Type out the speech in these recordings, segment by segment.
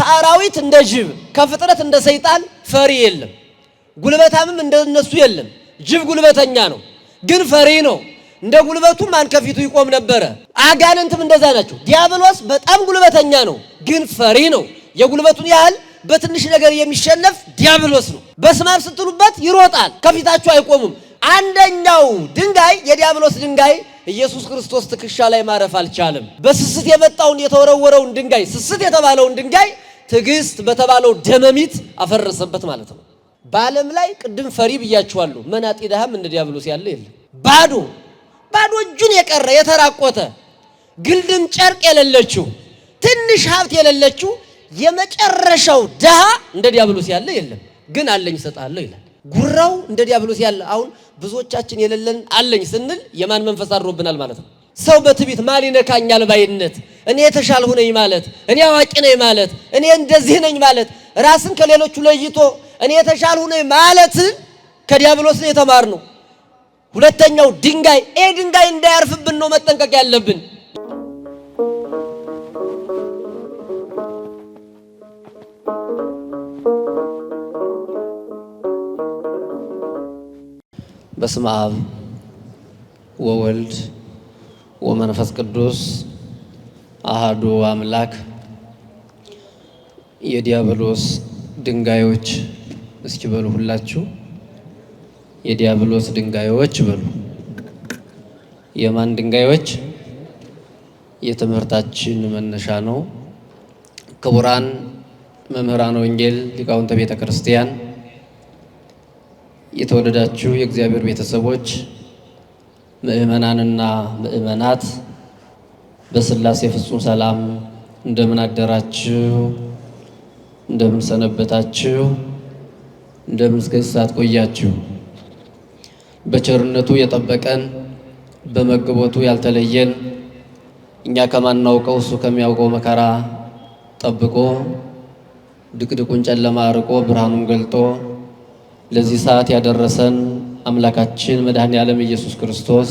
ከአራዊት እንደ ጅብ ከፍጥረት እንደ ሰይጣን ፈሪ የለም። ጉልበታምም እንደነሱ የለም። ጅብ ጉልበተኛ ነው ግን ፈሪ ነው። እንደ ጉልበቱ ማን ከፊቱ ይቆም ነበረ? አጋንንትም እንደዛ ናቸው። ዲያብሎስ በጣም ጉልበተኛ ነው ግን ፈሪ ነው። የጉልበቱን ያህል በትንሽ ነገር የሚሸነፍ ዲያብሎስ ነው። በስመ አብ ስትሉበት ይሮጣል፣ ከፊታችሁ አይቆምም። አንደኛው ድንጋይ የዲያብሎስ ድንጋይ ኢየሱስ ክርስቶስ ትከሻ ላይ ማረፍ አልቻለም። በስስት የመጣውን የተወረወረውን ድንጋይ ስስት የተባለውን ድንጋይ ትዕግስት በተባለው ደመሚት አፈረሰበት ማለት ነው። በዓለም ላይ ቅድም ፈሪ ብያችኋለሁ። መናጢ ደሃም እንደ ዲያብሎስ ያለ የለም። ባዶ እጁን የቀረ የተራቆተ ግልድም ጨርቅ የሌለችው ትንሽ ሀብት የሌለችው የመጨረሻው ደሃ እንደ ዲያብሎስ ያለ የለም። ግን አለኝ እሰጣለሁ ይላል። ጉራው እንደ ዲያብሎስ ያለ። አሁን ብዙዎቻችን የሌለን አለኝ ስንል የማን መንፈስ አድሮብናል ማለት ነው? ሰው በትዕቢት ማን ይነካኛል ባይነት፣ እኔ የተሻልሁ ነኝ ማለት፣ እኔ አዋቂ ነኝ ማለት፣ እኔ እንደዚህ ነኝ ማለት፣ ራስን ከሌሎቹ ለይቶ እኔ የተሻልሁ ነኝ ማለት ከዲያብሎስ ነው የተማርነው። ሁለተኛው ድንጋይ ድንጋይ እንዳያርፍብን ነው መጠንቀቅ ያለብን። በስመ አብ ወወልድ ወመንፈስ ቅዱስ አሐዱ አምላክ። የዲያብሎስ ድንጋዮች እስኪ በሉ ሁላችሁ የዲያብሎስ ድንጋዮች በሉ። የማን ድንጋዮች? የትምህርታችን መነሻ ነው። ክቡራን መምህራን ወንጌል፣ ሊቃውንተ ቤተ ክርስቲያን፣ የተወደዳችሁ የእግዚአብሔር ቤተሰቦች፣ ምእመናንና ምእመናት በሥላሴ ፍጹም ሰላም እንደምን አደራችሁ? እንደምን ሰነበታችሁ? እንደምን እስከ ሰዓት ቆያችሁ? በቸርነቱ የጠበቀን በመግቦቱ ያልተለየን እኛ ከማናውቀው እሱ ከሚያውቀው መከራ ጠብቆ ድቅድቁን ጨለማ አርቆ ብርሃኑን ገልጦ ለዚህ ሰዓት ያደረሰን አምላካችን መድኃኔ ዓለም ኢየሱስ ክርስቶስ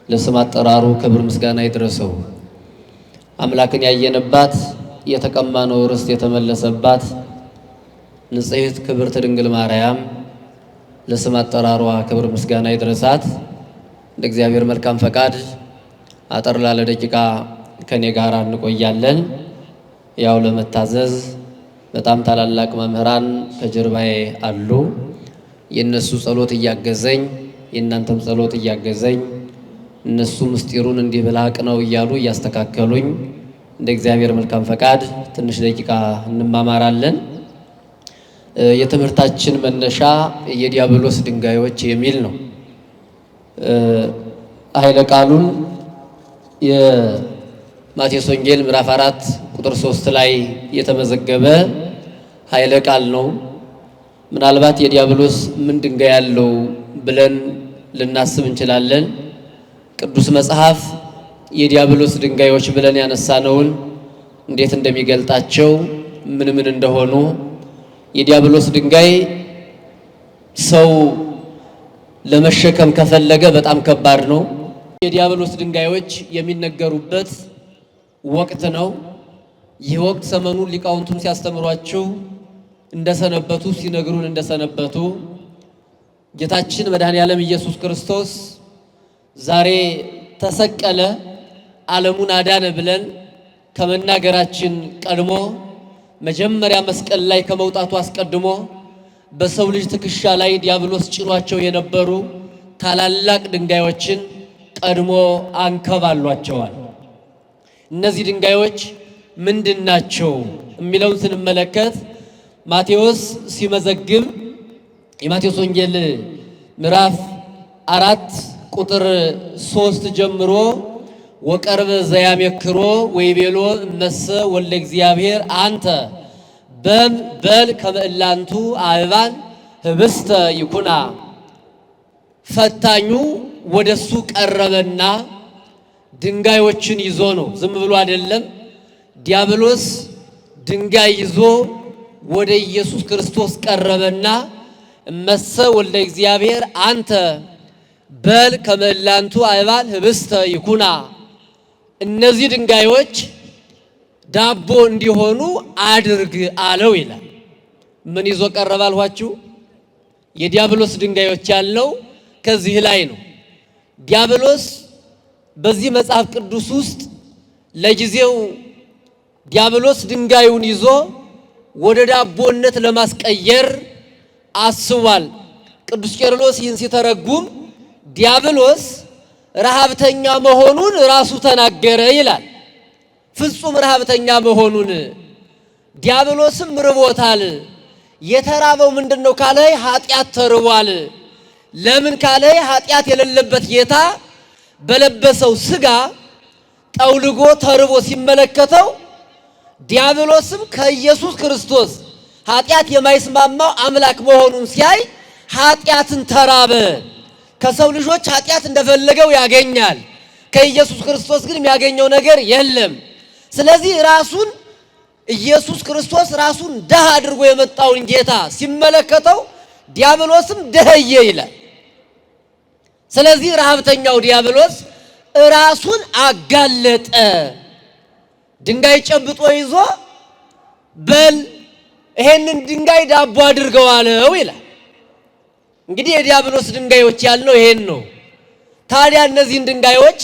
ለስም አጠራሩ ክብር ምስጋና ይድረሰው። አምላክን ያየንባት የተቀማነው ርስት የተመለሰባት ንጽሕት ክብርት ድንግል ማርያም ለስም አጠራሯ ክብር ምስጋና ይድረሳት። እንደ እግዚአብሔር መልካም ፈቃድ አጠር ላለ ደቂቃ ከኔ ጋር እንቆያለን። ያው ለመታዘዝ በጣም ታላላቅ መምህራን ከጀርባዬ አሉ። የነሱ ጸሎት እያገዘኝ የእናንተም ጸሎት እያገዘኝ እነሱ ምስጢሩን እንዲህ ብላቅ ነው እያሉ እያስተካከሉኝ እንደ እግዚአብሔር መልካም ፈቃድ ትንሽ ደቂቃ እንማማራለን። የትምህርታችን መነሻ የዲያብሎስ ድንጋዮች የሚል ነው። ኃይለ ቃሉን የማቴዎስ ወንጌል ምዕራፍ 4 ቁጥር 3 ላይ የተመዘገበ ኃይለ ቃል ነው። ምናልባት የዲያብሎስ ምን ድንጋይ ያለው ብለን ልናስብ እንችላለን። ቅዱስ መጽሐፍ የዲያብሎስ ድንጋዮች ብለን ያነሳነውን እንዴት እንደሚገልጣቸው ምን እንደሆኑ የዲያብሎስ ድንጋይ ሰው ለመሸከም ከፈለገ በጣም ከባድ ነው። የዲያብሎስ ድንጋዮች የሚነገሩበት ወቅት ነው። ይህ ወቅት ሰሞኑን ሊቃውንቱም ሲያስተምሯችሁ እንደሰነበቱ ሲነግሩን እንደሰነበቱ ጌታችን መድኃኔ ዓለም ኢየሱስ ክርስቶስ ዛሬ ተሰቀለ ዓለሙን አዳነ ብለን ከመናገራችን ቀድሞ መጀመሪያ መስቀል ላይ ከመውጣቱ አስቀድሞ በሰው ልጅ ትከሻ ላይ ዲያብሎስ ጭኗቸው የነበሩ ታላላቅ ድንጋዮችን ቀድሞ አንከባሏቸዋል። እነዚህ ድንጋዮች ምንድናቸው የሚለውን ስንመለከት ማቴዎስ ሲመዘግብ የማቴዎስ ወንጌል ምዕራፍ 4 ቁጥር 3 ጀምሮ ወቀርበ ዘያሜክሮ ወይቤሎ እመሰ ወልደ እግዚአብሔር አንተ በል ከመእላንቱ አበባን ህብስተ ይኩና። ፈታኙ ወደሱ ቀረበና ድንጋዮችን ይዞ ነው፣ ዝም ብሎ አይደለም። ዲያብሎስ ድንጋይ ይዞ ወደ ኢየሱስ ክርስቶስ ቀረበና እመሰ ወልደ እግዚአብሔር አንተ በል ከመእላንቱ አበባን ህብስተ ይኩና። እነዚህ ድንጋዮች ዳቦ እንዲሆኑ አድርግ አለው ይላል። ምን ይዞ ቀረበ አልኋችሁ? የዲያብሎስ ድንጋዮች ያለው ከዚህ ላይ ነው። ዲያብሎስ በዚህ መጽሐፍ ቅዱስ ውስጥ ለጊዜው ዲያብሎስ ድንጋዩን ይዞ ወደ ዳቦነት ለማስቀየር አስቧል። ቅዱስ ቄርሎስ ይህን ሲተረጉም ዲያብሎስ ረሃብተኛ መሆኑን ራሱ ተናገረ ይላል። ፍጹም ረሃብተኛ መሆኑን ዲያብሎስም ርቦታል። የተራበው ምንድነው ካለይ ኃጢአት ተርቧል። ለምን ካለይ ኃጢአት የሌለበት ጌታ በለበሰው ስጋ ጠውልጎ ተርቦ ሲመለከተው ዲያብሎስም ከኢየሱስ ክርስቶስ ኃጢአት የማይስማማው አምላክ መሆኑን ሲያይ ኃጢአትን ተራበ። ከሰው ልጆች ኃጢአት እንደፈለገው ያገኛል። ከኢየሱስ ክርስቶስ ግን የሚያገኘው ነገር የለም። ስለዚህ ራሱን ኢየሱስ ክርስቶስ ራሱን ደሃ አድርጎ የመጣውን ጌታ ሲመለከተው ዲያብሎስም ደህየ ይላል። ስለዚህ ረሃብተኛው ዲያብሎስ ራሱን አጋለጠ። ድንጋይ ጨብጦ ይዞ በል ይሄንን ድንጋይ ዳቦ አድርገው አለው ይላል። እንግዲህ የዲያብሎስ ድንጋዮች ያልነው ይሄን ነው። ታዲያ እነዚህን ድንጋዮች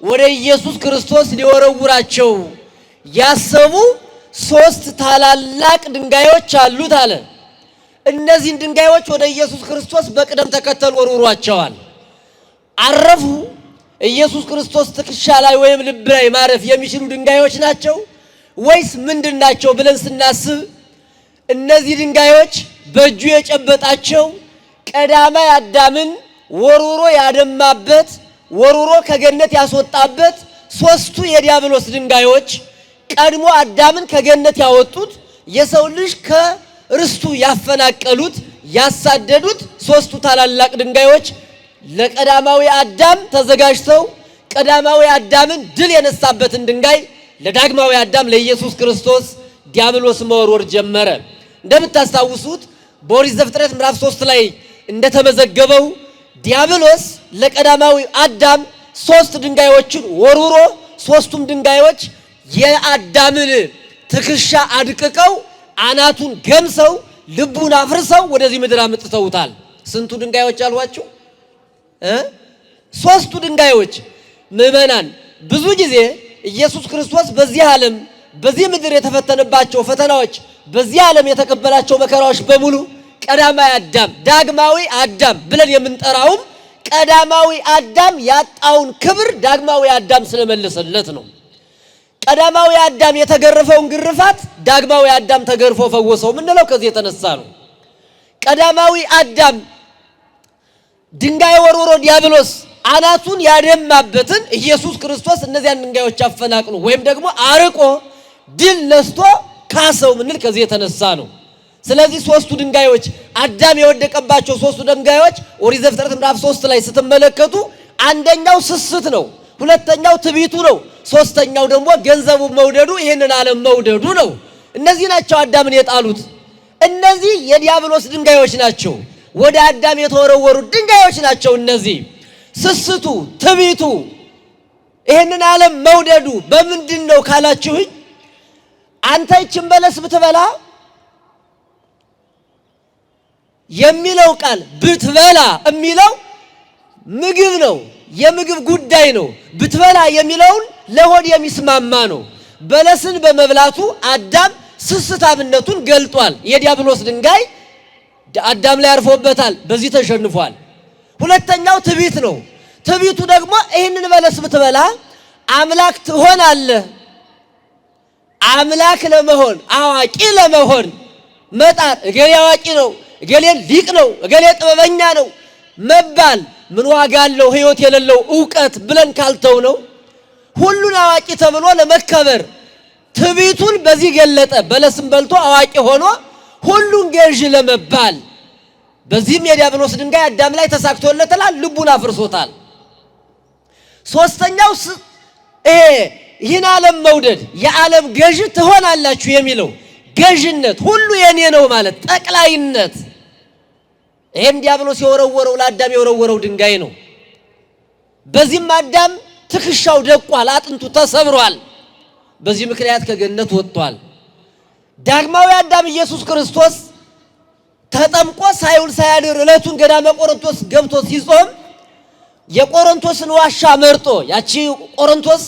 ወደ ኢየሱስ ክርስቶስ ሊወረውራቸው ያሰቡ 3 ታላላቅ ድንጋዮች አሉት አለ። እነዚህን ድንጋዮች ወደ ኢየሱስ ክርስቶስ በቅደም ተከተል ወርውሯቸዋል። አረፉ። ኢየሱስ ክርስቶስ ትከሻ ላይ ወይም ልብ ላይ ማረፍ የሚችሉ ድንጋዮች ናቸው ወይስ ምንድን ናቸው ብለን ስናስብ እነዚህ ድንጋዮች በእጁ የጨበጣቸው ቀዳማይ አዳምን ወርውሮ ያደማበት ወርውሮ ከገነት ያስወጣበት 3ቱ የዲያብሎስ ድንጋዮች ቀድሞ አዳምን ከገነት ያወጡት የሰው ልጅ ከርስቱ ያፈናቀሉት ያሳደዱት 3ቱ ታላላቅ ድንጋዮች ለቀዳማዊ አዳም ተዘጋጅተው ቀዳማዊ አዳምን ድል የነሳበትን ድንጋይ ለዳግማዊ አዳም ለኢየሱስ ክርስቶስ ዲያብሎስ መወርወር ጀመረ። እንደምታስታውሱት በኦሪት ዘፍጥረት ምዕራፍ 3 ላይ እንደተመዘገበው ዲያብሎስ ለቀዳማዊ አዳም 3 ድንጋዮችን ወርውሮ 3ቱም ድንጋዮች የአዳምን ትከሻ አድቅቀው አናቱን ገምሰው ልቡን አፍርሰው ወደዚህ ምድር አምጥተውታል። ስንቱ ድንጋዮች አልዋችሁ? 3ቱ ድንጋዮች። ምዕመናን ብዙ ጊዜ ኢየሱስ ክርስቶስ በዚህ ዓለም በዚህ ምድር የተፈተነባቸው ፈተናዎች በዚህ ዓለም የተቀበላቸው መከራዎች በሙሉ ቀዳማዊ አዳም ዳግማዊ አዳም ብለን የምንጠራውም ቀዳማዊ አዳም ያጣውን ክብር ዳግማዊ አዳም ስለመለሰለት ነው። ቀዳማዊ አዳም የተገረፈውን ግርፋት ዳግማዊ አዳም ተገርፎ ፈወሰው ምንለው ከዚህ የተነሳ ነው። ቀዳማዊ አዳም ድንጋይ ወርውሮ ዲያብሎስ አናቱን ያደማበትን ኢየሱስ ክርስቶስ እነዚያን ድንጋዮች አፈናቅሎ ወይም ደግሞ አርቆ ድል ነስቶ ካሰው ምንል ከዚህ የተነሳ ነው። ስለዚህ 3ቱ ድንጋዮች አዳም የወደቀባቸው 3ቱ ድንጋዮች ኦሪት ዘፍጥረት ምዕራፍ 3 ላይ ስትመለከቱ አንደኛው ስስት ነው፣ ሁለተኛው ትዕቢቱ ነው፣ ሶስተኛው ደግሞ ገንዘቡ መውደዱ ይህንን ዓለም መውደዱ ነው። እነዚህ ናቸው አዳምን የጣሉት። እነዚህ የዲያብሎስ ድንጋዮች ናቸው። ወደ አዳም የተወረወሩ ድንጋዮች ናቸው። እነዚህ ስስቱ፣ ትዕቢቱ፣ ይህንን ዓለም መውደዱ በምንድን ነው ካላችሁኝ አንተ ይህችን በለስ ብትበላ የሚለው ቃል ብትበላ የሚለው ምግብ ነው፣ የምግብ ጉዳይ ነው። ብትበላ የሚለውን ለሆድ የሚስማማ ነው። በለስን በመብላቱ አዳም ስስታምነቱን ገልጧል። የዲያብሎስ ድንጋይ አዳም ላይ አርፎበታል፣ በዚህ ተሸንፏል። ሁለተኛው ትዕቢት ነው። ትዕቢቱ ደግሞ ይህንን በለስ ብትበላ አምላክ ትሆናለህ፣ አምላክ ለመሆን አዋቂ ለመሆን መጣር፣ እገሌ አዋቂ ነው፣ እገሌ ሊቅ ነው፣ እገሌ ጥበበኛ ነው መባል ምን ዋጋ አለው? ሕይወት የሌለው ዕውቀት ብለን ካልተው ነው ሁሉን አዋቂ ተብሎ ለመከበር ትዕቢቱን በዚህ ገለጠ። በለስም በልቶ አዋቂ ሆኖ ሁሉን ገዥ ለመባል በዚህም የዲያብሎስ ድንጋይ አዳም ላይ ተሳክቶለታል፣ ልቡን አፍርሶታል። ሶስተኛው ይህን ዓለም መውደድ የዓለም ገዥ ትሆናላችሁ የሚለው ገዥነት፣ ሁሉ የኔ ነው ማለት ጠቅላይነት። ይሄም ዲያብሎስ የወረወረው ለአዳም የወረወረው ድንጋይ ነው። በዚህም አዳም ትከሻው ደቋል፣ አጥንቱ ተሰብሯል። በዚህ ምክንያት ከገነት ወጥቷል። ዳግማዊ አዳም ኢየሱስ ክርስቶስ ተጠምቆ ሳይውል ሳያድር ዕለቱን ገዳመ ቆሮንቶስ ገብቶ ሲጾም የቆሮንቶስን ዋሻ መርጦ ያቺ ቆሮንቶስ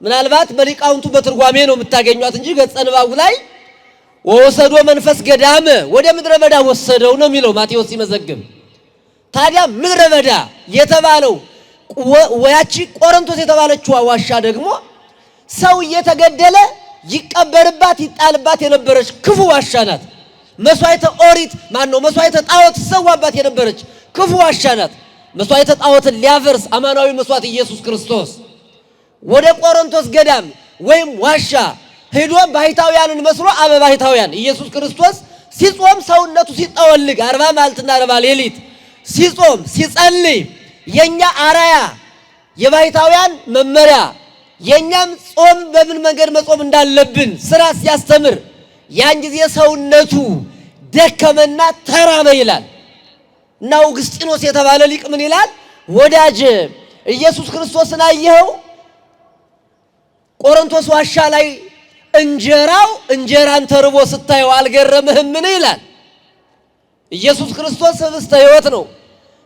ምናልባት በሊቃውንቱ በትርጓሜ ነው የምታገኟት እንጂ ገጸ ንባቡ ላይ ወሰዶ መንፈስ ገዳመ ወደ ምድረ በዳ ወሰደው ነው የሚለው ማቴዎስ ሲመዘግብ። ታዲያ ምድረ በዳ የተባለው ያቺ ቆሮንቶስ የተባለችው ዋሻ ደግሞ ሰው እየተገደለ ይቀበርባት ይጣልባት የነበረች ክፉ ዋሻ ናት። መስዋዕተ ኦሪት መስዋዕተ ጣዖት ሰዋባት የነበረች ክፉ ዋሻ ናት። መስዋዕተ ጣዖትን ሊያፈርስ አማናዊ መስዋዕት ኢየሱስ ክርስቶስ ወደ ቆሮንቶስ ገዳም ወይም ዋሻ ሄዶ ባሕታውያንን መስሎ ባሕታውያን ኢየሱስ ክርስቶስ ሲጾም ሰውነቱ ሲጠወልግ 40 መዓልትና 40 ሌሊት ሲጾም ሲጸልይ የኛ አራያ የባሕታውያን መመሪያ የኛም ጾም በምን መንገድ መጾም እንዳለብን ስራ ሲያስተምር ያን ጊዜ ሰውነቱ ደከመና ተራበ ይላል። እና አውግስጢኖስ የተባለ ሊቅ ምን ይላል? ወዳጅ ኢየሱስ ክርስቶስን አየኸው? ቆሮንቶስ ዋሻ ላይ እንጀራን ተርቦ ስታየው አልገረምህምን? ይላል። ኢየሱስ ክርስቶስ ህብስተ ሕይወት ነው።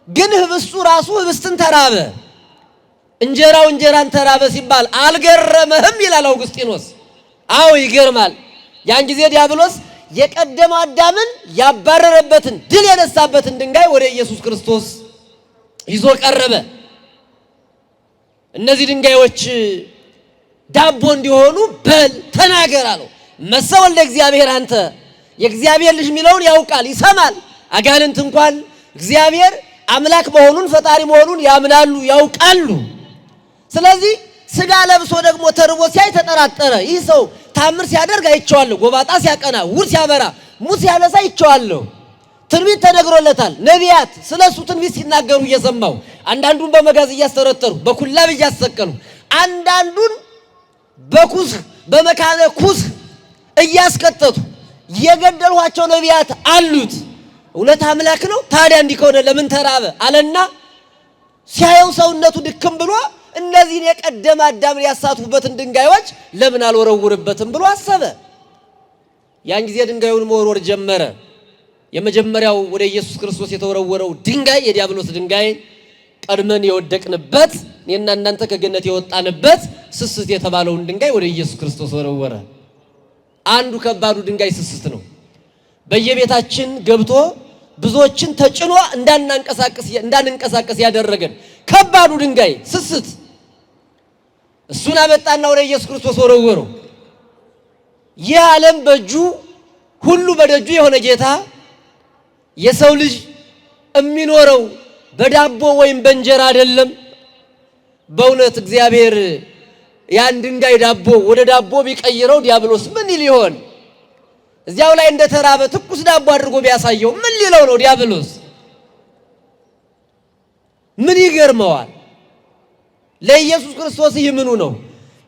ግን ህብስቱ ራሱ ህብስትን ተራበ፣ እንጀራን ተራበ ሲባል አልገረምህም? ይላል አውግስጢኖስ። አዎ ይገርማል። ያን ጊዜ ዲያብሎስ የቀደመ አዳምን ያባረረበትን ድል የነሳበትን ድንጋይ ወደ ኢየሱስ ክርስቶስ ይዞ ቀረበ። እነዚህ ድንጋዮች ዳቦ እንዲሆኑ በል ተናገር አለው። መሰወልደ እግዚአብሔር አንተ የእግዚአብሔር ልጅ የሚለውን ያውቃል ይሰማል። አጋንንት እንኳን እግዚአብሔር አምላክ መሆኑን ፈጣሪ መሆኑን ያምናሉ ያውቃሉ። ስለዚህ ስጋ ለብሶ ደግሞ ተርቦ ሲያይ ተጠራጠረ። ይህ ሰው ታምር ሲያደርግ አይቼዋለሁ፣ ጎባጣ ሲያቀና፣ ውር ሲያበራ፣ ሙት ሲያነሳ አይቼዋለሁ። ትንቢት ተነግሮለታል። ነቢያት ስለሱ ትንቢት ሲናገሩ እየሰማው አንዳንዱን በመጋዝ እያስተረተሩ በኩላብ እያሰቀሉ አንዳንዱን በኩስ በመካነ ኩስ እያስከተቱ የገደሏቸው ነቢያት አሉት። እውነት አምላክ ነው። ታዲያ እንዲህ ከሆነ ለምን ተራበ አለና ሲያየው ሰውነቱ ድክም ብሎ እነዚህን የቀደመ አዳምን ያሳቱበትን ድንጋዮች ለምን አልወረውርበትም ብሎ አሰበ። ያን ጊዜ ድንጋዩን መወርወር ጀመረ። የመጀመሪያው ወደ ኢየሱስ ክርስቶስ የተወረወረው ድንጋይ የዲያብሎስ ድንጋይ ቀድመን የወደቅንበት እኔና እናንተ ከገነት የወጣንበት ስስት የተባለውን ድንጋይ ወደ ኢየሱስ ክርስቶስ ወረወረ። አንዱ ከባዱ ድንጋይ ስስት ነው። በየቤታችን ገብቶ ብዙዎችን ተጭኖ እንዳንንቀሳቀስ ያደረገን ከባዱ ድንጋይ ስስት፣ እሱን አመጣና ወደ ኢየሱስ ክርስቶስ ወረወረው። ይህ ዓለም በእጁ ሁሉ በደጁ የሆነ ጌታ የሰው ልጅ የሚኖረው በዳቦ ወይም በእንጀራ አይደለም። በእውነት እግዚአብሔር ያን ድንጋይ ዳቦ ወደ ዳቦ ቢቀይረው ዲያብሎስ ምን ሊሆን? እዚያው ላይ እንደተራበ ትኩስ ዳቦ አድርጎ ቢያሳየው ምን ሊለው ነው ዲያብሎስ? ምን ይገርመዋል? ለኢየሱስ ክርስቶስ ይህ ምኑ ነው?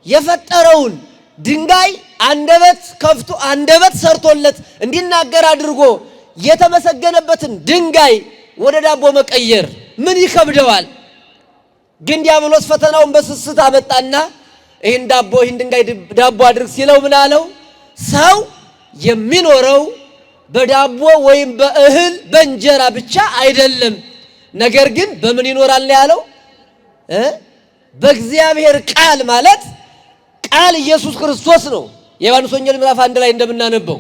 የፈጠረውን ድንጋይ አንደበት ከፍቶ አንደበት ሰርቶለት እንዲናገር አድርጎ የተመሰገነበትን ድንጋይ ወደ ዳቦ መቀየር ምን ይከብደዋል? ግን ዲያብሎስ ፈተናውን በስስት አመጣና ይህን ድንጋይ ዳቦ አድርግ ሲለው ምን አለው? ሰው የሚኖረው በዳቦ ወይም በእህል በእንጀራ ብቻ አይደለም፣ ነገር ግን በምን ይኖራል ያለው? በእግዚአብሔር ቃል ማለት ቃል ኢየሱስ ክርስቶስ ነው። የዮሐንስ ወንጌል ምዕራፍ 1 ላይ እንደምናነበው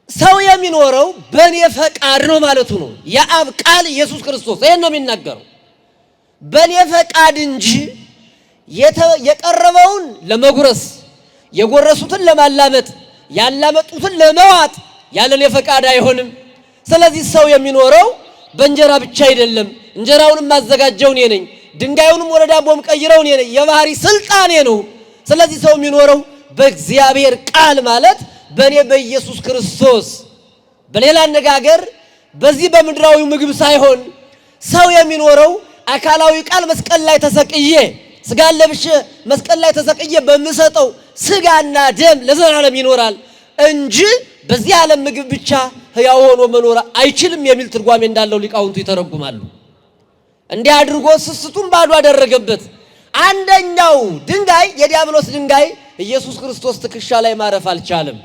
ሰው የሚኖረው በእኔ ፈቃድ ነው ማለቱ ነው። የአብ ቃል ኢየሱስ ክርስቶስ ይሄን ነው የሚናገረው። በእኔ ፈቃድ እንጂ የቀረበውን ለመጉረስ የጎረሱትን ለማላመጥ ያላመጡትን ለመዋጥ ያለኔ ፈቃድ አይሆንም። ስለዚህ ሰው የሚኖረው በእንጀራ ብቻ አይደለም። እንጀራውንም ማዘጋጀው እኔ ነኝ፣ ድንጋዩንም ወደ ዳቦም ቀይረው እኔ ነኝ። የባህሪ ስልጣኔ ነው። ስለዚህ ሰው የሚኖረው በእግዚአብሔር ቃል ማለት በእኔ በኢየሱስ ክርስቶስ። በሌላ አነጋገር በዚህ በምድራዊ ምግብ ሳይሆን ሰው የሚኖረው አካላዊ ቃል መስቀል ላይ ተሰቅዬ ስጋን ለብሼ መስቀል ላይ ተሰቅዬ በምሰጠው ስጋና ደም ለዘላለም ይኖራል እንጂ በዚህ ዓለም ምግብ ብቻ ሕያው ሆኖ መኖር አይችልም የሚል ትርጓሜ እንዳለው ሊቃውንቱ ይተረጉማሉ። እንዲህ አድርጎ ስስቱን ባዶ አደረገበት። አንደኛው ድንጋይ የዲያብሎስ ድንጋይ ኢየሱስ ክርስቶስ ትከሻ ላይ ማረፍ አልቻለም።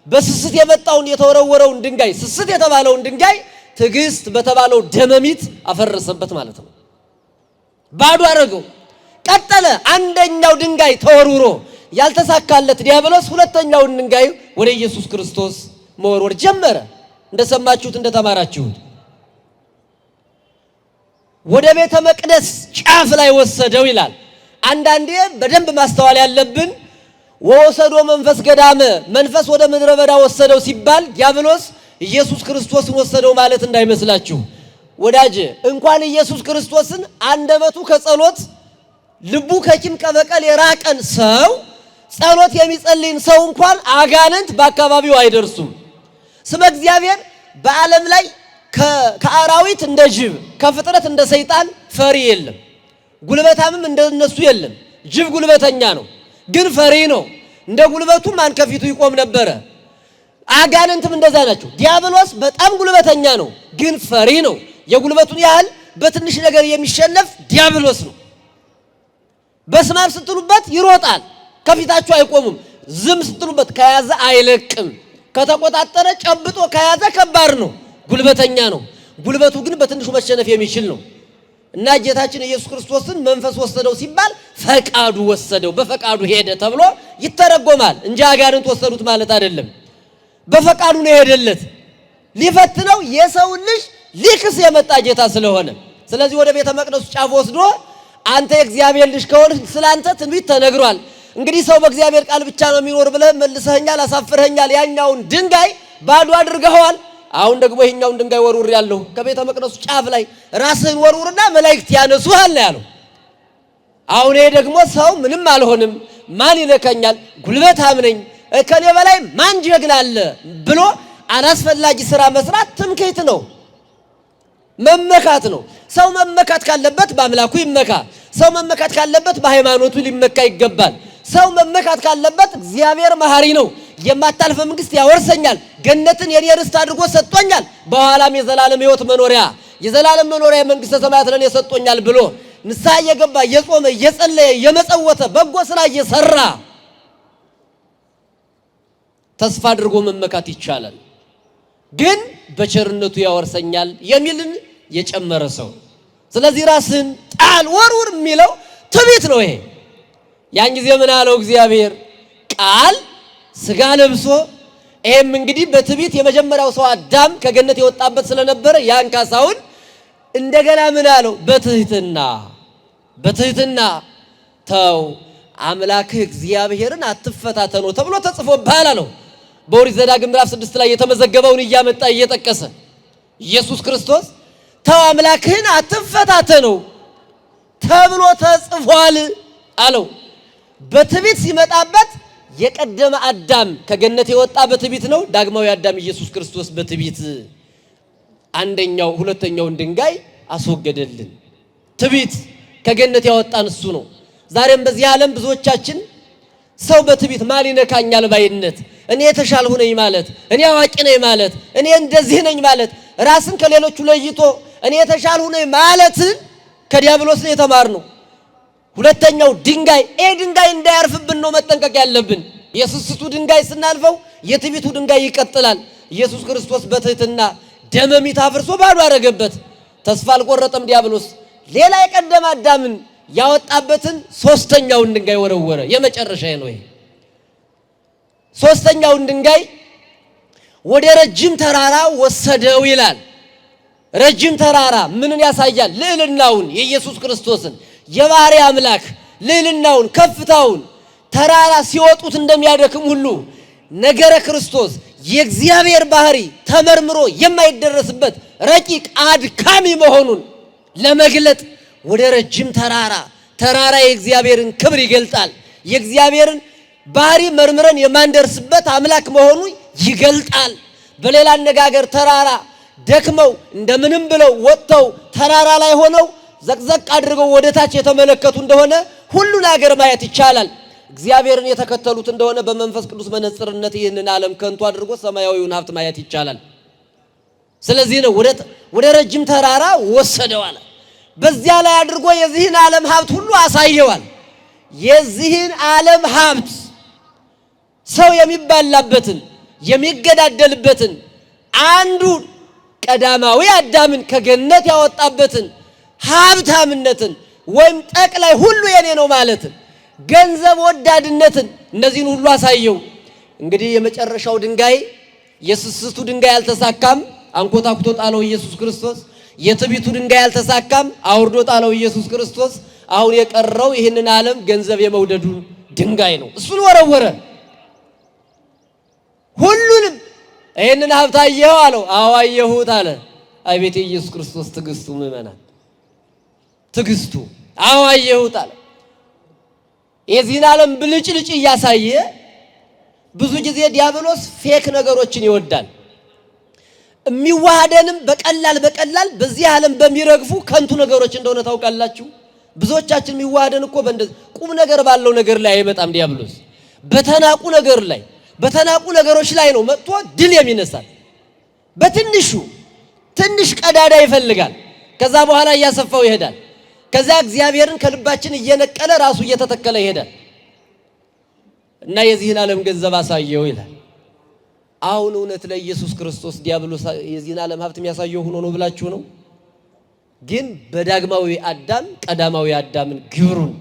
በስስት የመጣውን የተወረወረውን ድንጋይ ስስት የተባለውን ድንጋይ ትዕግስት በተባለው ደመሚት አፈረሰበት ማለት ነው። ባዶ አረገው። ቀጠለ። አንደኛው ድንጋይ ተወርውሮ ያልተሳካለት ዲያብሎስ ሁለተኛውን ድንጋይ ወደ ኢየሱስ ክርስቶስ መወርወር ጀመረ። እንደሰማችሁት እንደተማራችሁት ወደ ቤተ መቅደስ ጫፍ ላይ ወሰደው ይላል። አንዳንዴ በደንብ ማስተዋል ያለብን ወሰዶ መንፈስ ገዳመ መንፈስ ወደ ምድረ በዳ ወሰደው ሲባል ዲያብሎስ ኢየሱስ ክርስቶስን ወሰደው ማለት እንዳይመስላችሁ ወዳጅ። እንኳን ኢየሱስ ክርስቶስን አንደበቱ ከጸሎት ልቡ ከቂም ከበቀል የራቀን ሰው ጸሎት የሚጸልይን ሰው እንኳን አጋንንት በአካባቢው አይደርሱም። ስመ እግዚአብሔር በዓለም ላይ ከአራዊት እንደ ጅብ ከፍጥረት እንደ ሰይጣን ፈሪ የለም። ጉልበታምም እንደነሱ የለም። ጅብ ጉልበተኛ ነው ግን ፈሪ ነው። እንደ ጉልበቱ ማን ከፊቱ ይቆም ነበረ። አጋንንትም እንደዛ ናቸው። ዲያብሎስ በጣም ጉልበተኛ ነው ግን ፈሪ ነው። የጉልበቱን ያህል በትንሽ ነገር የሚሸነፍ ዲያብሎስ ነው። በስማም ስትሉበት ይሮጣል፣ ከፊታችሁ አይቆምም። ዝም ስትሉበት ከያዘ አይለቅም። ከተቆጣጠረ ጨብጦ ከያዘ ከባድ ነው፣ ጉልበተኛ ነው። ጉልበቱ ግን በትንሹ መሸነፍ የሚችል ነው። እና ጌታችን ኢየሱስ ክርስቶስን መንፈስ ወሰደው ሲባል ፈቃዱ ወሰደው፣ በፈቃዱ ሄደ ተብሎ ይተረጎማል እንጂ አጋንንት ወሰዱት ማለት አይደለም። በፈቃዱ ነው የሄደለት። ሊፈትነው የሰው ልጅ ሊክስ የመጣ ጌታ ስለሆነ፣ ስለዚህ ወደ ቤተ መቅደሱ ጫፍ ወስዶ አንተ የእግዚአብሔር ልጅ ከሆንክ ስላንተ ትንቢት ተነግሯል። እንግዲህ ሰው በእግዚአብሔር ቃል ብቻ ነው የሚኖር ብለህ መልሰኸኛል፣ አሳፍረኸኛል። ያኛውን ድንጋይ ባዶ አድርገኸዋል። አሁን ደግሞ ይሄኛውን ድንጋይ ወርውር ያለው ከቤተ መቅደሱ ጫፍ ላይ ራስህን ወርውርና መላእክት ያነሱሃል ያለው። አሁን ይሄ ደግሞ ሰው ምንም አልሆንም፣ ማን ይነካኛል፣ ጉልበታም ነኝ፣ ከኔ በላይ ማን ጀግና አለ ብሎ አላስፈላጊ ስራ መስራት ትምክህት ነው፣ መመካት ነው። ሰው መመካት ካለበት በአምላኩ ይመካ። ሰው መመካት ካለበት በሃይማኖቱ ሊመካ ይገባል። ሰው መመካት ካለበት እግዚአብሔር መሐሪ ነው፣ የማታልፈ መንግስት ያወርሰኛል፣ ገነትን የኔ ርስት አድርጎ ሰጥቶኛል፣ በኋላም የዘላለም ሕይወት መኖሪያ የዘላለም መኖሪያ መንግስተ ሰማያት ለኔ ሰጥቶኛል ብሎ ንስሐ እየገባ እየጾመ እየጸለየ እየመጸወተ በጎ ስራ እየሰራ ተስፋ አድርጎ መመካት ይቻላል። ግን በቸርነቱ ያወርሰኛል የሚልን የጨመረ ሰው። ስለዚህ ራስን ጣል ወርውር የሚለው ትዕቢት ነው። ይሄ ያን ጊዜ ምን አለው እግዚአብሔር? ቃል ስጋ ለብሶ። ይሄም እንግዲህ በትዕቢት የመጀመሪያው ሰው አዳም ከገነት የወጣበት ስለነበረ ያን ካሳውን እንደገና ምን አለው? በትህትና ተው አምላክህ እግዚአብሔርን አትፈታተነው ተብሎ ተጽፎብሃል አለው። በኦሪት ዘዳግም ምዕራፍ 6 ላይ የተመዘገበውን እያመጣ እየጠቀሰ ኢየሱስ ክርስቶስ ተው አምላክህን አትፈታተነው ተብሎ ተጽፏል አለው። በትዕቢት ሲመጣበት የቀደመ አዳም ከገነት የወጣ በትዕቢት ነው። ዳግማዊ አዳም ኢየሱስ ክርስቶስ በትዕቢት ሁለተኛውን ድንጋይ አስወገደልን። ትዕቢት ከገነት ያወጣን እሱ ነው። ዛሬም በዚህ ዓለም ብዙዎቻችን ሰው በትዕቢት ማን ይነካኛል ባይነት፣ እኔ የተሻልሁ ነኝ ማለት፣ እኔ አዋቂ ነኝ ማለት፣ እኔ እንደዚህ ነኝ ማለት፣ ራስን ከሌሎቹ ለይቶ እኔ የተሻልሁ ነኝ ማለት ከዲያብሎስ ነው የተማርነው። ሁለተኛው ድንጋይ ድንጋይ እንዳያርፍብን ነው መጠንቀቅ ያለብን። የስስቱ ድንጋይ ስናልፈው የትዕቢቱ ድንጋይ ይቀጥላል። ኢየሱስ ክርስቶስ በትህትና ደመሚት አፍርሶ ባዶ አረገበት። ተስፋ አልቆረጠም ዲያብሎስ። ሌላ የቀደመ አዳምን ያወጣበትን ሶስተኛውን ድንጋይ ወረወረ። የመጨረሻ ነው ይሄ። ሶስተኛውን ድንጋይ ወደ ረጅም ተራራ ወሰደው ይላል። ረጅም ተራራ ምንን ያሳያል? ልዕልናውን፣ የኢየሱስ ክርስቶስን የባህሪ አምላክ ልዕልናውን፣ ከፍታውን። ተራራ ሲወጡት እንደሚያደክም ሁሉ ነገረ ክርስቶስ የእግዚአብሔር ባህሪ ተመርምሮ የማይደረስበት ረቂቅ አድካሚ መሆኑን ለመግለጥ ወደ ረጅም ተራራ የእግዚአብሔርን ክብር ይገልጣል። የእግዚአብሔርን ባህሪ መርምረን የማንደርስበት አምላክ መሆኑ ይገልጣል። በሌላ አነጋገር ተራራ ደክመው እንደምንም ብለው ወጥተው ተራራ ላይ ሆነው ዘቅዘቅ አድርገው ወደ ታች የተመለከቱ እንደሆነ ሁሉን ነገር ማየት ይቻላል። እግዚአብሔርን የተከተሉት እንደሆነ በመንፈስ ቅዱስ መነጽርነት ይህንን ዓለም ከንቱ አድርጎ ሰማያዊውን ሀብት ማየት ይቻላል። ስለዚህ ነው ወደ ረጅም ተራራ ወሰደዋል። በዚያ ላይ አድርጎ የዚህን ዓለም ሀብት ሁሉ አሳየዋል። የዚህን ዓለም ሀብት ሰው የሚባላበትን የሚገዳደልበትን አንዱ ቀዳማዊ አዳምን ከገነት ያወጣበትን ሀብታምነትን ወይም ጠቅላይ ሁሉ የኔ ነው ማለትን ገንዘብ ወዳድነትን እነዚህን ሁሉ አሳየው። እንግዲህ የመጨረሻው ድንጋይ የስስቱ ድንጋይ አልተሳካም፣ አንኮታኩቶ ጣለው ኢየሱስ ክርስቶስ። የትዕቢቱ ድንጋይ አልተሳካም፣ አውርዶ ጣለው ኢየሱስ ክርስቶስ። አሁን የቀረው ይህንን ዓለም ገንዘብ የመውደዱ ድንጋይ ነው። እሱን ወረወረ። ሁሉንም ይህንን ሀብት አየኸው አለው። አዎ አየሁት አለ። አቤት ኢየሱስ ክርስቶስ ትዕግስቱ! ምእመናን ትዕግስቱ! አዎ አየሁት አለ። የዚህን ዓለም ብልጭልጭ እያሳየ ብዙ ጊዜ ዲያብሎስ ፌክ ነገሮችን ይወዳል። የሚዋሃደንም በቀላል በዚህ ዓለም በሚረግፉ ከንቱ ነገሮች እንደሆነ ታውቃላችሁ። ብዙዎቻችን የሚዋሃደን እኮ በእንደዚህ ቁም ነገር ባለው ነገር ላይ አይመጣም። ዲያብሎስ በተናቁ ነገር ላይ በተናቁ ነገሮች ላይ ነው መጥቶ ድል የሚነሳል። በትንሹ ትንሽ ቀዳዳ ይፈልጋል። ከዛ በኋላ እያሰፋው ይሄዳል። ከዛ እግዚአብሔርን ከልባችን እየነቀለ ራሱ እየተተከለ ይሄዳል። እና የዚህን ዓለም ገንዘብ አሳየው ይላል። አሁን እውነት ለኢየሱስ ክርስቶስ ዲያብሎስ የዚህን ዓለም ሀብት የሚያሳየው ሆኖ ነው ብላችሁ ነው? ግን በዳግማዊ አዳም ቀዳማዊ አዳምን ግብሩን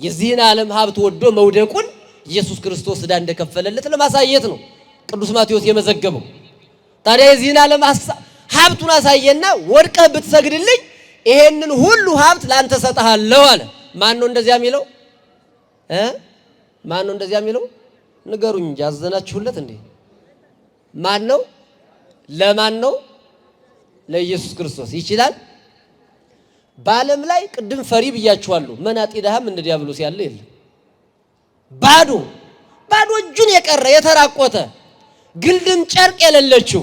የዚህን ዓለም ሀብት ወዶ መውደቁን ኢየሱስ ክርስቶስ ዕዳ እንደከፈለለት ለማሳየት ነው ቅዱስ ማቴዎስ የመዘገበው። ታዲያ የዚህን ዓለም ሀብቱን አሳየና ወድቀህ ብትሰግድልኝ ይሄንን ሁሉ ሀብት ላንተ ሰጣለሁ አለ። ማን ነው እንደዚያ የሚለው? ማን ነው እንደዚያ የሚለው? ንገሩኝ እንጂ አዘናችሁለት እንዴ? ማን ነው? ለማን ነው? ለኢየሱስ ክርስቶስ ይችላል። በዓለም ላይ ቅድም ፈሪ ብያችኋለሁ። መናጢ ድሃም እንደ ዲያብሎስ ያለ የለም። ባዶ እጁን የቀረ የተራቆተ ግልድም ጨርቅ የሌለችው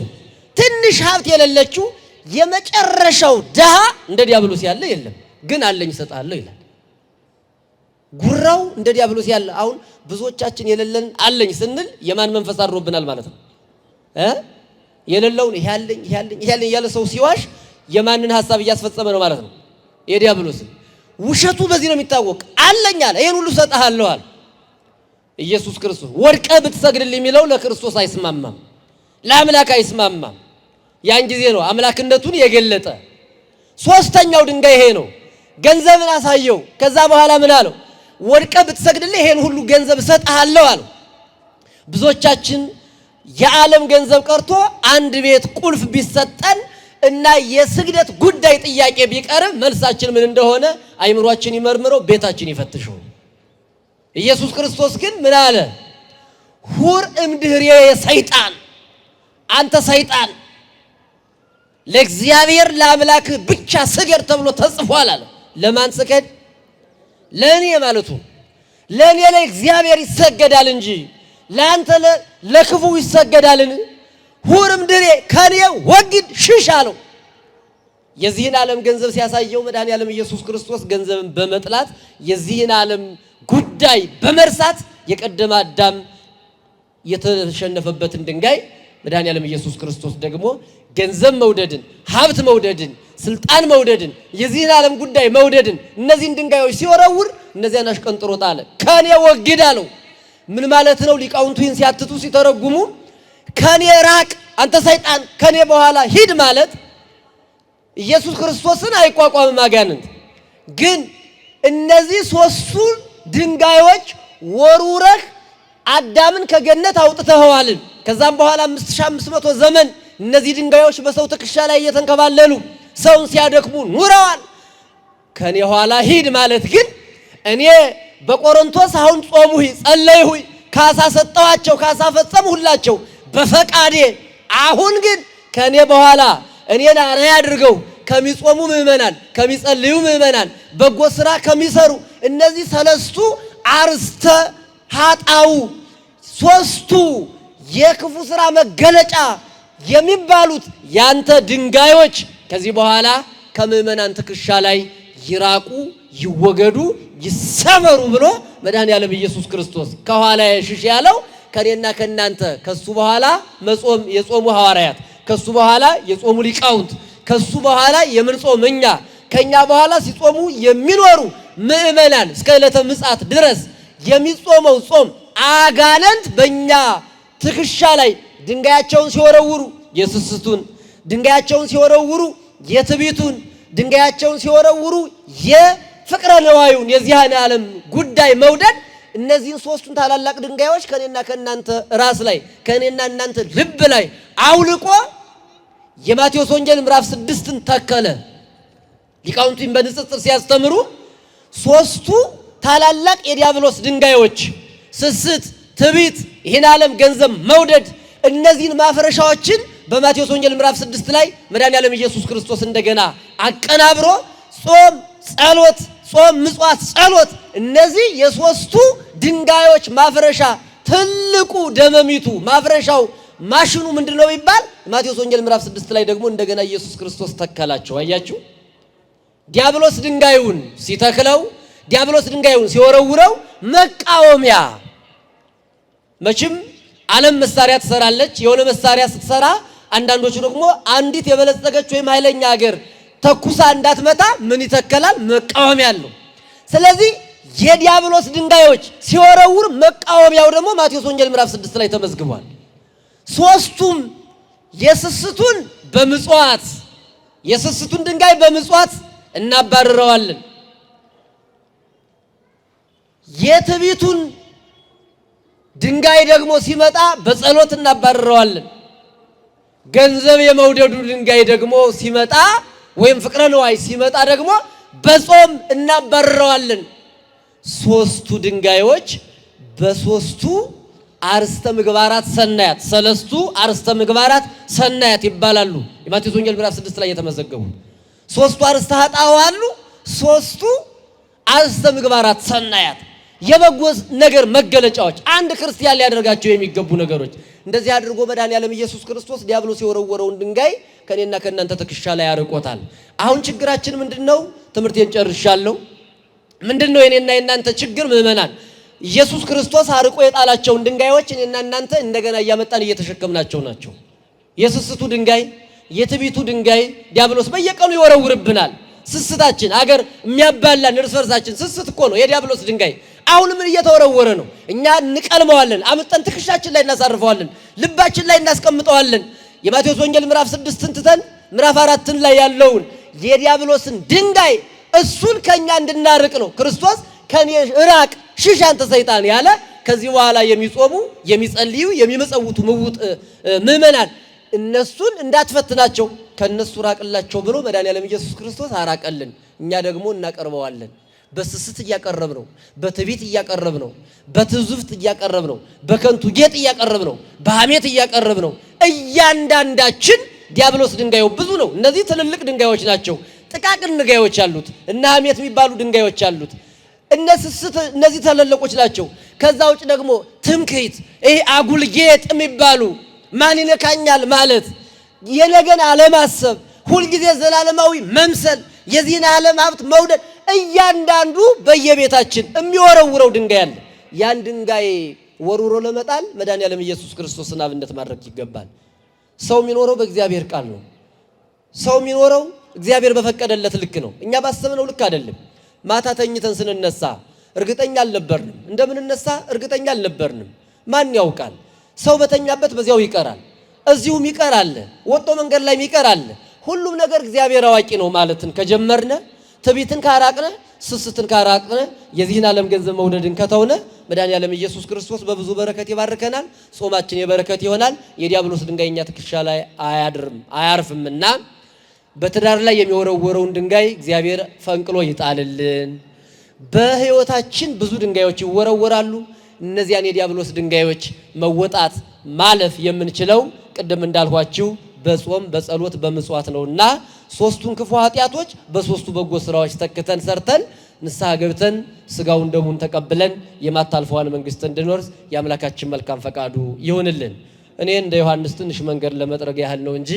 ትንሽ ሀብት የሌለችው የመጨረሻው ድሃ እንደ ዲያብሎስ ያለ የለም። ግን አለኝ እሰጥሃለሁ ይላል። ጉራው እንደ ዲያብሎስ ያለ። አሁን ብዙዎቻችን የሌለን አለኝ ስንል የማን መንፈስ አድሮብናል ማለት ነው? የሌለውን ይሄ አለኝ እያለ ሰው ሲዋሽ የማንን ሐሳብ እያስፈጸመ ነው ማለት ነው? የዲያብሎስን። ውሸቱ በዚህ ነው የሚታወቅ። አለኝ አለ፣ ይሄን ሁሉ እሰጥሃለሁ አለ ኢየሱስ ክርስቶስ። ወድቀህ ብትሰግድልኝ የሚለው ለክርስቶስ አይስማማም፣ ለአምላክ አይስማማም። ያን ጊዜ ነው አምላክነቱን የገለጠ። ሶስተኛው ድንጋይ ይሄ ነው። ገንዘብን አሳየው። ከዛ በኋላ ምን አለው? ወድቀህ ብትሰግድልኝ ይሄን ሁሉ ገንዘብ እሰጥሃለሁ አለው። ብዙዎቻችን የዓለም ገንዘብ ቀርቶ አንድ ቤት ቁልፍ ቢሰጠን እና የስግደት ጉዳይ ጥያቄ ቢቀርብ መልሳችን ምን እንደሆነ አይምሯችን ይመርምረው፣ ቤታችን ይፈትሸው። ኢየሱስ ክርስቶስ ግን ምን አለ? ሁር እምድህሬ ሰይጣን፣ አንተ ሰይጣን ለእግዚአብሔር ለአምላክ ብቻ ስገድ ተብሎ ተጽፏል አለ። ለማን ስገድ? ለእኔ ማለቱ። ለእኔ ለእግዚአብሔር ይሰገዳል እንጂ ለአንተ ለክፉ ይሰገዳልን? ሁር እምድህሬ ከኔ ወግድ ሽሽ አለው። የዚህን ዓለም ገንዘብ ሲያሳየው መድኃኔዓለም ኢየሱስ ክርስቶስ ገንዘብን በመጥላት የዚህን ዓለም ጉዳይ በመርሳት የቀደመ አዳም የተሸነፈበትን ድንጋይ መድኃኔዓለም ኢየሱስ ክርስቶስ ደግሞ ገንዘብ መውደድን፣ ሀብት መውደድን፣ ስልጣን መውደድን፣ የዚህን ዓለም ጉዳይ መውደድን እነዚህን ድንጋዮች ሲወረውር እነዚያን አሽቀንጥሮ ጣለ። ከኔ ወግድ አለው። ምን ማለት ነው? ሊቃውንቱ ይህን ሲያትቱ ሲተረጉሙ ከኔ ራቅ አንተ ሰይጣን ከኔ በኋላ ሂድ ማለት ኢየሱስ ክርስቶስን አይቋቋምም አጋንንት። ግን እነዚህ ሶስቱ ድንጋዮች ወሩረህ አዳምን ከገነት አውጥተኸዋል። ከዛም በኋላ 5500 ዘመን እነዚህ ድንጋዮች በሰው ትከሻ ላይ እየተንከባለሉ ሰውን ሲያደክሙ ኑረዋል። ከኔ ኋላ ሂድ ማለት ግን እኔ በቆሮንቶስ አሁን ጾሙኝ ጸለይሁኝ ካሳ ሰጠኋቸው ካሳ ፈጸምሁላቸው በፈቃዴ። አሁን ግን ከኔ በኋላ እኔን አርአያ አድርገው ከሚጾሙ ምእመናን ከሚጸልዩ ምእመናን በጎ ስራ ከሚሰሩ እነዚህ ሰለስቱ አርስተ ኃጣው ሶስቱ የክፉ ስራ መገለጫ የሚባሉት ያንተ ድንጋዮች ከዚህ በኋላ ከምእመናን ትከሻ ላይ ይራቁ፣ ይወገዱ፣ ይሰበሩ ብሎ መድኃኔዓለም ኢየሱስ ክርስቶስ ከኋላ ሽሽ ያለው ከኔና ከናንተ ከሱ በኋላ መጾም የጾሙ ሐዋርያት፣ ከሱ በኋላ የጾሙ ሊቃውንት፣ ከሱ በኋላ የምንጾም እኛ፣ ከኛ በኋላ ሲጾሙ የሚኖሩ ምእመናን እስከ ዕለተ ምጽአት ድረስ የሚጾመው ጾም አጋንንት በእኛ ትከሻ ላይ ድንጋያቸውን ሲወረውሩ የስስቱን፣ ድንጋያቸውን ሲወረውሩ የትዕቢቱን፣ ድንጋያቸውን ሲወረውሩ የፍቅረ ነዋዩን የዚህን ዓለም ጉዳይ መውደድ፣ እነዚህን ሶስቱን ታላላቅ ድንጋዮች ከኔና ከእናንተ ራስ ላይ ከኔና እናንተ ልብ ላይ አውልቆ የማቴዎስ ወንጌል ምዕራፍ 6ን ተከለ። ሊቃውንቱን በንጽጽር ሲያስተምሩ ሶስቱ ታላላቅ የዲያብሎስ ድንጋዮች ስስት፣ ትዕቢት፣ ይህን ዓለም ገንዘብ መውደድ፣ እነዚህን ማፍረሻዎችን በማቴዎስ ወንጌል ምዕራፍ 6 ላይ መድኃኔዓለም ኢየሱስ ክርስቶስ እንደገና አቀናብሮ ጾም፣ ጸሎት፣ ጾም፣ ምጽዋት፣ ጸሎት፣ እነዚህ የሶስቱ ድንጋዮች ማፍረሻ ትልቁ ደመሚቱ ማፍረሻው ማሽኑ ምንድነው ይባል? ማቴዎስ ወንጌል ምዕራፍ 6 ላይ ደግሞ እንደገና ኢየሱስ ክርስቶስ ተከላቸው። አያችሁ፣ ዲያብሎስ ድንጋዩን ሲተክለው፣ ዲያብሎስ ድንጋዩን ሲወረውረው መቃወሚያ። መቼም ዓለም መሳሪያ ትሰራለች። የሆነ መሳሪያ ስትሰራ አንዳንዶቹ ደግሞ አንዲት የበለጸገች ወይም ኃይለኛ ሀገር ተኩሳ እንዳትመታ ምን ይተከላል? መቃወሚያ አለው። ስለዚህ የዲያብሎስ ድንጋዮች ሲወረውር መቃወሚያው ደግሞ ማቴዎስ ወንጌል ምዕራፍ 6 ላይ ተመዝግቧል። ሶስቱም የስስቱን በምጽዋት የስስቱን ድንጋይ በምጽዋት እናባርረዋለን። የትዕቢቱን ድንጋይ ደግሞ ሲመጣ በጸሎት እናባርረዋለን። ገንዘብ የመውደዱ ድንጋይ ደግሞ ሲመጣ ወይም ፍቅረ ነዋይ ሲመጣ ደግሞ በጾም እናባርረዋለን። ሶስቱ ድንጋዮች በሶስቱ አርስተ ምግባራት ሰናያት፣ ሰለስቱ አርስተ ምግባራት ሰናያት ይባላሉ። የማቴዎስ ወንጌል ምዕራፍ 6 ላይ የተመዘገቡ ሶስቱ አርስተ ኃጣውእ አሉ። ሶስቱ አርስተ ምግባራት ሰናያት የበጎ ነገር መገለጫዎች፣ አንድ ክርስቲያን ሊያደርጋቸው የሚገቡ ነገሮች። እንደዚህ አድርጎ መድኃኔዓለም ኢየሱስ ክርስቶስ ዲያብሎስ የወረወረውን ድንጋይ ከኔና ከእናንተ ትከሻ ላይ ያርቆታል። አሁን ችግራችን ምንድነው? ትምህርቴን ጨርሻለሁ። ምንድነው የኔና የእናንተ ችግር? ምዕመናን፣ ኢየሱስ ክርስቶስ አርቆ የጣላቸውን ድንጋዮች እኔና እናንተ እንደገና እያመጣን እየተሸከምናቸው ናቸው። የስስቱ ድንጋይ፣ የትዕቢቱ ድንጋይ ዲያብሎስ በየቀኑ ይወረውርብናል። ስስታችን አገር የሚያባላን እርስ በርሳችን ስስት እኮ ነው የዲያብሎስ ድንጋይ። አሁን ምን እየተወረወረ ነው? እኛ እንቀልመዋለን፣ አምጠን ትከሻችን ላይ እናሳርፈዋለን፣ ልባችን ላይ እናስቀምጠዋለን። የማቴዎስ ወንጌል ምዕራፍ 6ን ትተን ምዕራፍ 4 ላይ ያለውን የዲያብሎስን ድንጋይ እሱን ከኛ እንድናርቅ ነው ክርስቶስ ከኔ ራቅ ሽሽ አንተ ሰይጣን ያለ። ከዚህ በኋላ የሚጾሙ የሚጸልዩ የሚመጸውቱ ምዕመናን እነሱን እንዳትፈትናቸው ከነሱ ራቅላቸው ብሎ መድኃኔዓለም ኢየሱስ ክርስቶስ አራቀልን። እኛ ደግሞ እናቀርበዋለን። በስስት እያቀረብ ነው፣ በትዕቢት እያቀረብ ነው፣ በትዙፍት እያቀረብ ነው፣ በከንቱ ጌጥ እያቀረብ ነው፣ በሐሜት እያቀረብ ነው። እያንዳንዳችን ዲያብሎስ ድንጋዩ ብዙ ነው። እነዚህ ትልልቅ ድንጋዮች ናቸው። ጥቃቅን ድንጋዮች አሉት እና ሐሜት የሚባሉ ድንጋዮች አሉት። እነዚህ ትልልቆች ናቸው። ከዛ ውጭ ደግሞ ትምክህት፣ ይሄ አጉል ጌጥ የሚባሉ ማን ይነካኛል ማለት፣ የነገን አለማሰብ፣ ሁልጊዜ ዘላለማዊ መምሰል፣ የዚህን ዓለም ሀብት መውደድ፣ እያንዳንዱ በየቤታችን የሚወረውረው ድንጋይ አለ። ያን ድንጋይ ወርውሮ ለመጣል መድኃኔዓለም ኢየሱስ ክርስቶስን አብነት ማድረግ ይገባል። ሰው የሚኖረው በእግዚአብሔር ቃል ነው። ሰው የሚኖረው እግዚአብሔር በፈቀደለት ልክ ነው። እኛ ባሰብነው ልክ አይደለም። ማታ ተኝተን ስንነሳ እርግጠኛ አልነበርንም፣ እንደምንነሳ እርግጠኛ አልነበርንም። ማን ያውቃል? ሰው በተኛበት በዚያው ይቀራል። እዚሁም ይቀራል፣ ወጦ መንገድ ላይ ይቀራል። ሁሉም ነገር እግዚአብሔር አዋቂ ነው ማለትን ከጀመርነ፣ ትዕቢትን ካራቅነ፣ ስስትን ካራቅነ፣ የዚህን ዓለም ገንዘብ መውደድን ከተውነ መድኃኔዓለም ኢየሱስ ክርስቶስ በብዙ በረከት ይባርከናል። ጾማችን የበረከት ይሆናል። የዲያብሎስ ድንጋይ እኛ ትከሻ ላይ አያርፍምና በትዳር ላይ የሚወረወረውን ድንጋይ እግዚአብሔር ፈንቅሎ ይጣልልን። በሕይወታችን ብዙ ድንጋዮች ይወረወራሉ። እነዚያን የዲያብሎስ ድንጋዮች መወጣት ማለፍ የምንችለው ቅድም እንዳልኋችሁ በጾም በጸሎት በምጽዋት ነውና ሶስቱን ክፉ ኃጢአቶች በሶስቱ በጎ ስራዎች ተክተን ሰርተን ንስሐ ገብተን ስጋውን ደሙን ተቀብለን የማታልፈዋን መንግስት እንድንወርስ የአምላካችን መልካም ፈቃዱ ይሁንልን። እኔ እንደ ዮሐንስ ትንሽ መንገድ ለመጥረግ ያህል ነው እንጂ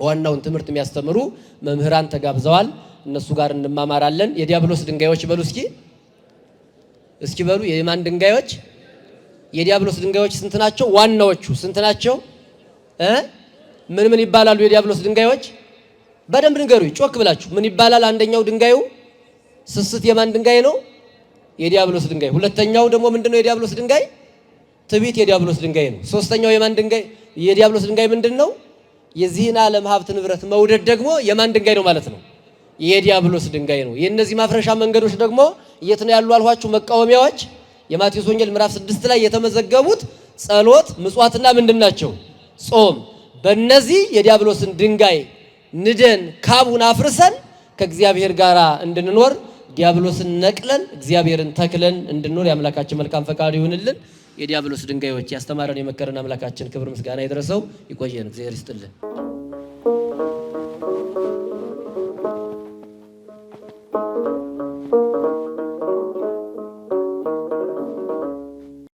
ዋናውን ትምህርት የሚያስተምሩ መምህራን ተጋብዘዋል። እነሱ ጋር እንማማራለን። የዲያብሎስ ድንጋዮች በሉ እስኪ በሉ። የማን ድንጋዮች? የዲያብሎስ ድንጋዮች ስንት ናቸው? ዋናዎቹ ስንት ናቸው? ምን ይባላሉ? የዲያብሎስ ድንጋዮች በደንብ ንገሩኝ ጮክ ብላችሁ። ምን ይባላል? አንደኛው ድንጋዩ ስስት የማን ድንጋይ ነው? የዲያብሎስ ድንጋይ። ሁለተኛው ደግሞ ምንድነው? የዲያብሎስ ድንጋይ ትዕቢት የዲያብሎስ ድንጋይ ነው። ሶስተኛው የማን ድንጋይ? የዲያብሎስ ድንጋይ ምንድነው? የዚህን ዓለም ሀብት ንብረት መውደድ ደግሞ የማን ድንጋይ ነው ማለት ነው? የዲያብሎስ ድንጋይ ነው። የእነዚህ ማፍረሻ መንገዶች ደግሞ የት ነው ያሉ አልኋችሁ? መቃወሚያዎች የማቴዎስ ወንጌል ምዕራፍ 6 ላይ የተመዘገቡት ጸሎት፣ ምጽዋትና ምንድናቸው? ጾም። በእነዚህ የዲያብሎስን ድንጋይ ንደን ካቡን አፍርሰን ከእግዚአብሔር ጋር እንድንኖር ዲያብሎስን ነቅለን እግዚአብሔርን ተክለን እንድንኖር የአምላካችን መልካም ፈቃድ ይሁንልን። የዲያብሎስ ድንጋዮች ያስተማረን የመከረን አምላካችን ክብር ምስጋና ይድረሰው። ይቆየን። እግዚአብሔር ይስጥልን።